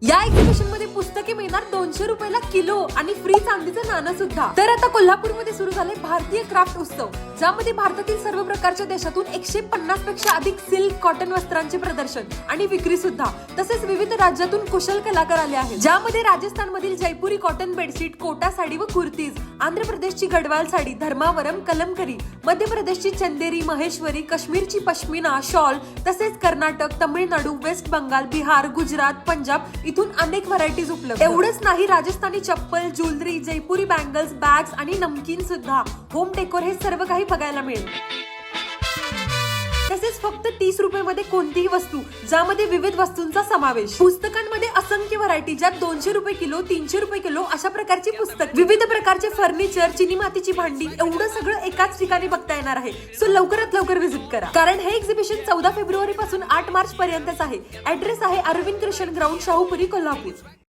या एक्झिबिशन मध्ये पुस्तके मिळणार 200 रुपयाला किलो आणि फ्री चांदीचं नाणं सुद्धा। तर आता कोल्हापूरमध्ये सुरू झाले भारतीय क्राफ्ट उत्सव, ज्यामध्ये भारतातील सर्व प्रकारच्या देशातून 150 पेक्षा अधिक सिल्क कॉटन वस्त्रांचे प्रदर्शन आणि विक्री सुद्धा, तसेच विविध राज्यातून कुशल कलाकार आले आहेत, ज्यामध्ये राजस्थान मधील जयपुरी कॉटन बेडशीट, कोटा साडी व कुर्तीज, आंध्र प्रदेशची गडवाल साडी, धर्मावरम कलमकरी, मध्य प्रदेशची चंदेरी, महेश्वरी, काश्मीरची पश्मिना शॉल, तसेच कर्नाटक, तमिळनाडू, वेस्ट बंगाल, बिहार, गुजरात, पंजाब इथून अनेक व्हरायटीज उपलब्ध। एवढंच नाही, राजस्थानी चप्पल, ज्वेलरी, जयपुरी बँगल्स, बॅग्स आणि नमकीन सुद्धा, होम डेकोर हे सर्व काही बघायला मिळेल। तसेच फक्त 30 रुपये मध्ये कोणतीही वस्तू, ज्यामध्ये विविध वस्तूंचा समावेश। पुस्तकांमध्ये असंख्य व्हरायटी, ज्यात 200 रुपये किलो, 300 रुपये किलो अशा प्रकारची पुस्तक, विविध प्रकारचे फर्निचर, चिनी मातीची भांडी, एवढं सगळं एकाच ठिकाणी बघता येणार आहे। सो लवकरात लवकर व्हिजिट करा, कारण हे एक्झिबिशन 14 फेब्रुवारी पासून 8 मार्च पर्यंतच आहे। ऍड्रेस आहे अरविंद कृष्ण ग्राउंड, शाहूपुरी, कोल्हापूर।